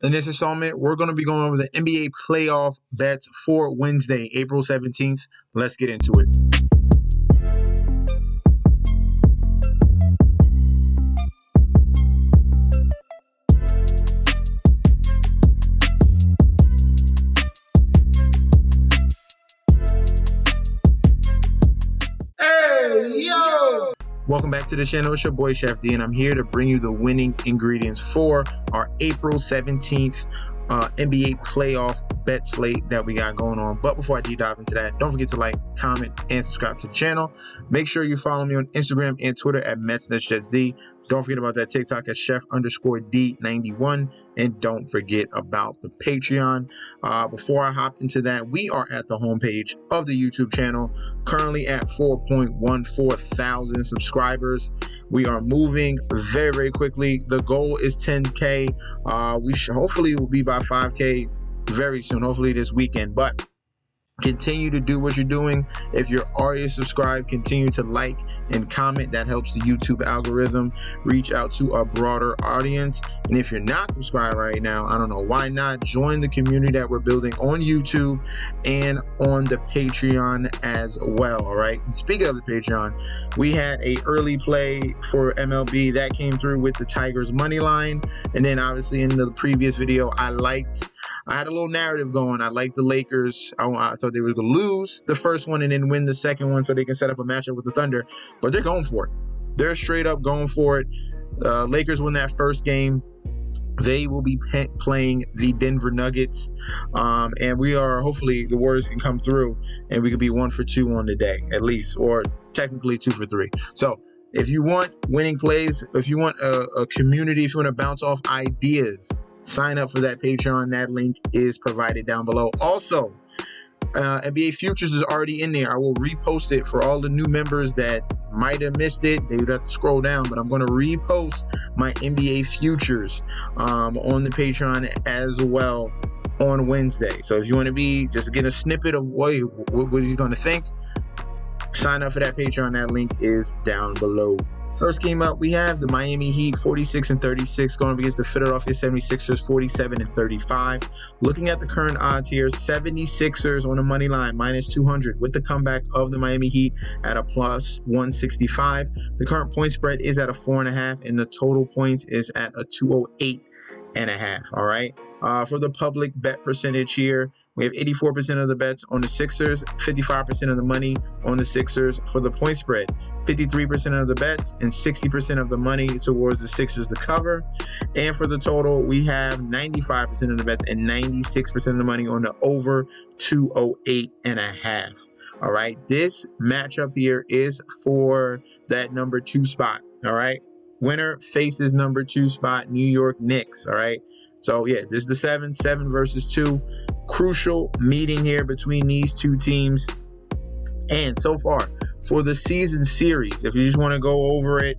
In this installment, we're going to be going over the NBA playoff bets for Wednesday, April 17th. Let's get into it. Hey, yo! Welcome back to the channel. It's your boy Chef D, and I'm here to bring you the winning ingredients for our April 17th NBA playoff bet slate that we got going on. But before I deep dive into that, don't forget to like, comment, and subscribe to the channel. Make sure you follow me on Instagram and Twitter at MetsNetsJetsD. Don't forget about that TikTok at Chef_D91. And don't forget about the Patreon. Before I hop into that, we are at the homepage of the YouTube channel, currently at 4.14 thousand subscribers. We are moving very, very quickly. The goal is 10K. Hopefully we'll be by 5K very soon, hopefully this weekend. But continue to do what you're doing. If you're already subscribed, continue to like and comment. That helps the YouTube algorithm reach out to a broader audience. And if you're not subscribed right now, I don't know why not. Join the community that we're building on YouTube and on the Patreon as well. All right. And speaking of the Patreon, we had a early play for MLB that came through with the Tigers money line. And then obviously in the previous video, I had a little narrative going. I liked the Lakers. I thought they were going to lose the first one and then win the second one so they can set up a matchup with the Thunder. But they're going for it. They're straight up going for it. Lakers win that first game. They will be playing the Denver Nuggets. And we are, hopefully, the Warriors can come through and we could be 1 for 2 on the day, at least, or technically 2 for 3. So if you want winning plays, if you want a community, if you want to bounce off ideas, sign up for that Patreon. That link is provided down below. Also, NBA Futures is already in there. I will repost it for all the new members that might have missed it. They would have to scroll down, but I'm going to repost my NBA Futures on the Patreon as well on Wednesday. So if you want to just get a snippet of what he's going to think, sign up for that Patreon. That link is down below. First game up, we have the Miami Heat 46-36 going up against the Philadelphia 76ers 47-35. Looking at the current odds here, 76ers on the money line -200 with the comeback of the Miami Heat at a +165. The current point spread is at a 4.5, and the total points is at a 208.5. All right. For the public bet percentage here, we have 84% of the bets on the Sixers, 55% of the money on the Sixers. For the point spread, 53% of the bets and 60% of the money towards the Sixers to cover. And for the total, we have 95% of the bets and 96% of the money on the over 208.5. All right. This matchup here is for that number 2 spot. All right. Winner faces number 2 spot, New York Knicks. All right. So, yeah, this is the 7 versus 2. Crucial meeting here between these two teams. And so far, for the season series, if you just want to go over it,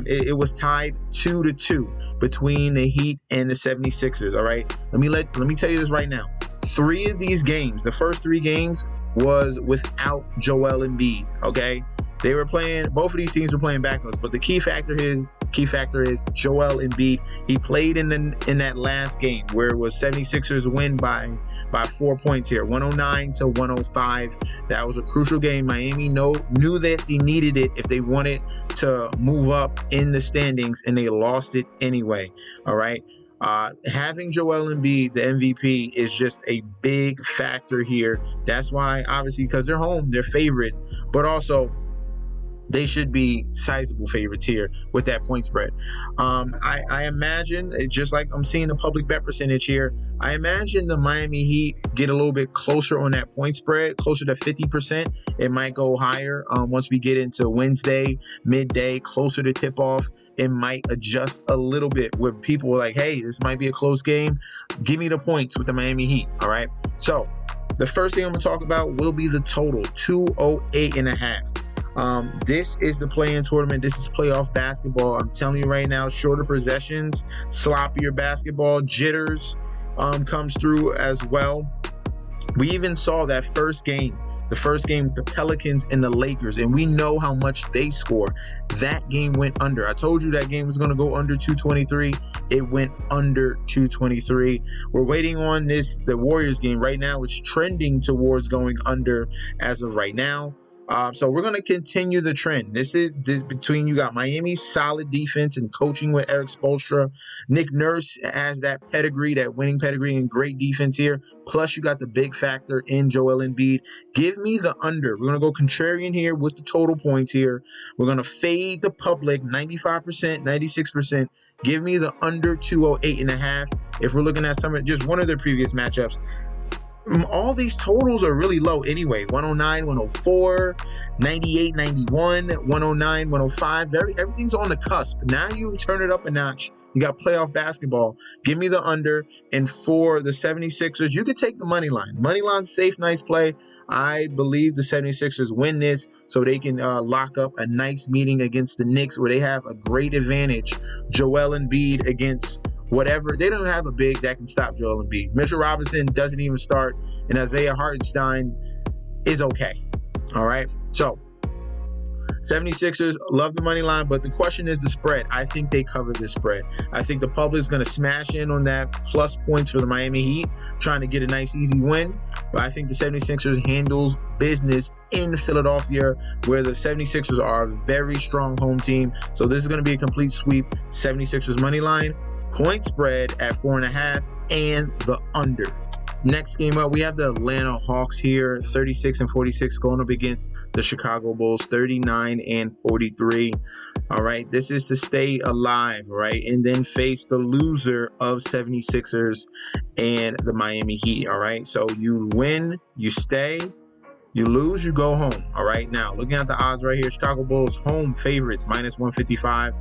it was tied 2-2 between the Heat and the 76ers. All right. Let me tell you this right now. 3 of these games, the first 3 games, was without Joel Embiid. Okay. They were playing, both of these teams were playing backups, but the key factor is Joel Embiid. He played in that last game where it was 76ers win by 4 points here, 109-105. That was a crucial game. Miami knew that they needed it if they wanted to move up in the standings, and they lost it anyway. All right. Having Joel Embiid, the MVP, is just a big factor here. That's why, obviously, because they're home, they're favorite, but also they should be sizable favorites here with that point spread. I imagine, just like I'm seeing the public bet percentage here, I imagine the Miami Heat get a little bit closer on that point spread, closer to 50%. It might go higher once we get into Wednesday, midday, closer to tip-off. It might adjust a little bit where people are like, hey, this might be a close game. Give me the points with the Miami Heat, all right? So the first thing I'm going to talk about will be the total, 208.5. This is the play-in tournament. This is playoff basketball. I'm telling you right now, shorter possessions, sloppier basketball, jitters comes through as well. We even saw that first game the first game, the Pelicans and the Lakers, and we know how much they score. That game went under. I told you that game was going to go under 223. It went under 223. We're waiting on the Warriors game. Right now, it's trending towards going under as of right now. So we're going to continue the trend. This between, you got Miami's solid defense and coaching with Eric Spoelstra. Nick Nurse has that pedigree, that winning pedigree, and great defense here. Plus, you got the big factor in Joel Embiid. Give me the under. We're going to go contrarian here with the total points here. We're going to fade the public 95%, 96%. Give me the under 208.5. If we're looking at just one of their previous matchups, all these totals are really low anyway. 109, 104, 98, 91, 109, 105. Everything's on the cusp. Now you turn it up a notch. You got playoff basketball. Give me the under. And for the 76ers, you could take the money line. Money line's safe, nice play. I believe the 76ers win this so they can lock up a nice meeting against the Knicks where they have a great advantage. Joel Embiid against whatever. They don't have a big that can stop Joel Embiid. Mitchell Robinson doesn't even start, and Isaiah Hartenstein is okay. All right. So 76ers love the money line, but the question is the spread. I think they cover this spread. I think the public is going to smash in on that plus points for the Miami Heat, trying to get a nice, easy win. But I think the 76ers handles business in Philadelphia, where the 76ers are a very strong home team. So this is going to be a complete sweep. 76ers money line, point spread at 4.5, and the under. Next game up, we have the Atlanta Hawks here, 36-46, going up against the Chicago Bulls, 39-43. All right, this is to stay alive, right, and then face the loser of 76ers and the Miami Heat. All right, so you win, you stay. You lose, you go home. All right, now looking at the odds right here, Chicago Bulls home favorites, -155.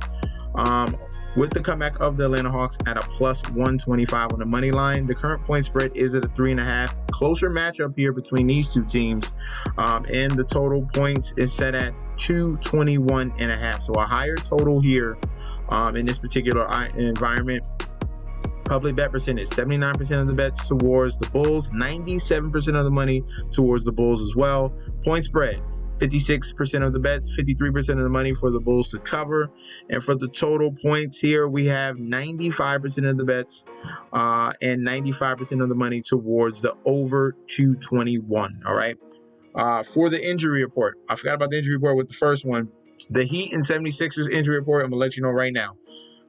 With the comeback of the Atlanta Hawks at a +125 on the money line. The current point spread is at a 3.5. Closer matchup here between these two teams. And the total points is set at 221.5. So a higher total here in this particular environment. Public bet percentage, 79% of the bets towards the Bulls, 97% of the money towards the Bulls as well. Point spread, 56% of the bets, 53% of the money for the Bulls to cover. And for the total points here, we have 95% of the bets and 95% of the money towards the over 221. All right. For the injury report, I forgot about the injury report with the first one. The Heat and 76ers injury report, I'm going to let you know right now.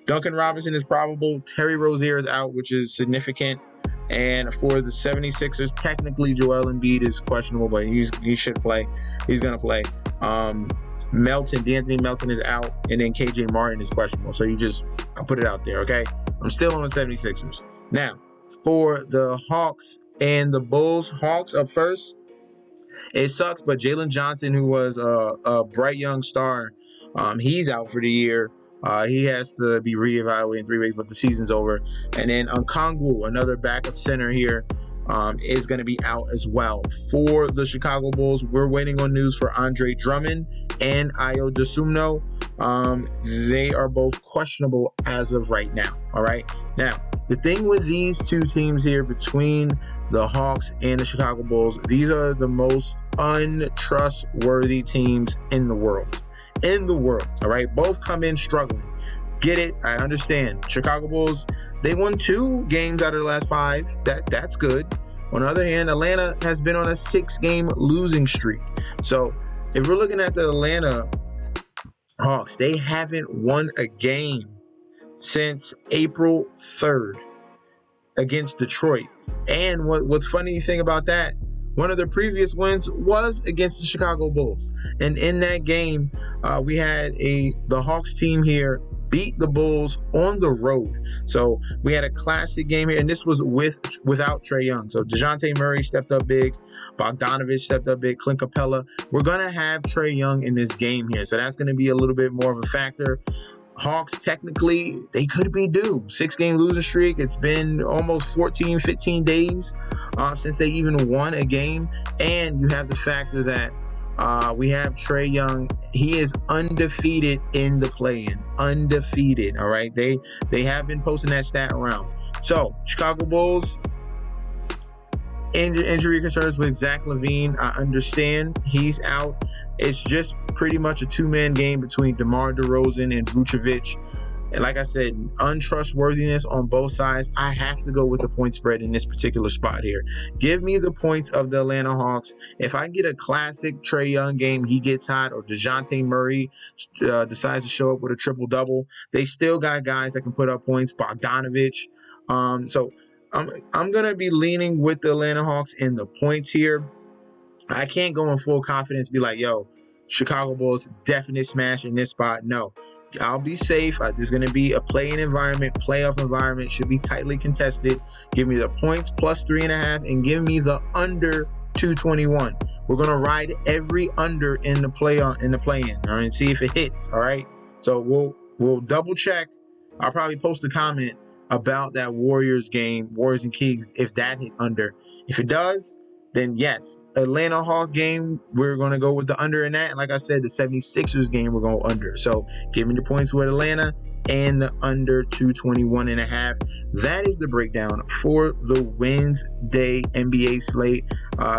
Duncan Robinson is probable. Terry Rozier is out, which is significant. And for the 76ers, technically Joel Embiid is questionable, but he should play. He's going to play. D'Anthony Melton is out, and then KJ Martin is questionable. So I'll put it out there, okay? I'm still on the 76ers. Now, for the Hawks and the Bulls, Hawks up first. It sucks, but Jalen Johnson, who was a bright young star, he's out for the year. He has to be reevaluated in 3 weeks, but the season's over. And then Okongwu, another backup center here, is going to be out as well. For the Chicago Bulls, we're waiting on news for Andre Drummond and Ayo Dosunmu. They are both questionable as of right now. All right. Now, the thing with these two teams here between the Hawks and the Chicago Bulls, these are the most untrustworthy teams in the world. All right, both come in struggling. Get it? I understand. Chicago Bulls, they won 2 games out of the last 5. That's good. On the other hand, Atlanta has been on a 6-game losing streak. So if we're looking at the Atlanta Hawks, they haven't won a game since April 3rd against Detroit. And what's funny thing about that, one of their previous wins was against the Chicago Bulls. And in that game, we had the Hawks team here beat the Bulls on the road. So we had a classic game here, and this was without Trae Young. So DeJounte Murray stepped up big. Bogdanovich stepped up big. Clint Capella. We're going to have Trae Young in this game here. So that's going to be a little bit more of a factor. Hawks, technically, they could be due. 6-game losing streak. It's been almost 14, 15 days since they even won a game. And you have the factor that we have Trae Young. He is undefeated in the play-in. Undefeated, all right? They have been posting that stat around. So, Chicago Bulls, Injury concerns with Zach LaVine, I understand he's out. It's just pretty much a two-man game between DeMar DeRozan and Vucevic. And like I said, untrustworthiness on both sides. I have to go with the point spread in this particular spot here. Give me the points of the Atlanta Hawks. If I get a classic Trae Young game, he gets hot, or DeJounte Murray decides to show up with a triple-double, they still got guys that can put up points. Bogdanovich. So I'm going to be leaning with the Atlanta Hawks in the points here. I can't go in full confidence, be like, yo, Chicago Bulls definite smash in this spot. No, I'll be safe. There's going to be a play-in environment, playoff environment, should be tightly contested. Give me the points plus 3.5 and give me the under 221. We're going to ride every under in the play-in, all right, and see if it hits, all right? So we'll double check. I'll probably post a comment about that Warriors game, Warriors and Kings, if that hit under. If it does, then yes, Atlanta Hawk game, we're going to go with the under in that. And like I said, the 76ers game, we're going under. So give me the points with Atlanta and the under 221.5. That is the breakdown for the Wednesday NBA slate.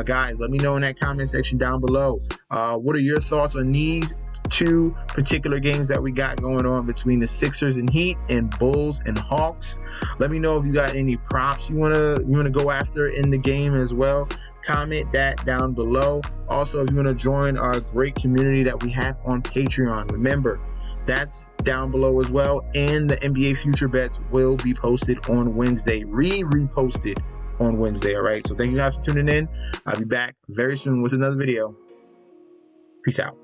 Guys, let me know in that comment section down below. What are your thoughts on these two particular games that we got going on between the Sixers and Heat and Bulls and Hawks? Let me know if you got any props you wanna go after in the game as well. Comment that down below. Also, if you want to join our great community that we have on Patreon, remember that's down below as well. And the NBA future bets will be posted on Wednesday, reposted on Wednesday. All right. So thank you guys for tuning in. I'll be back very soon with another video. Peace out.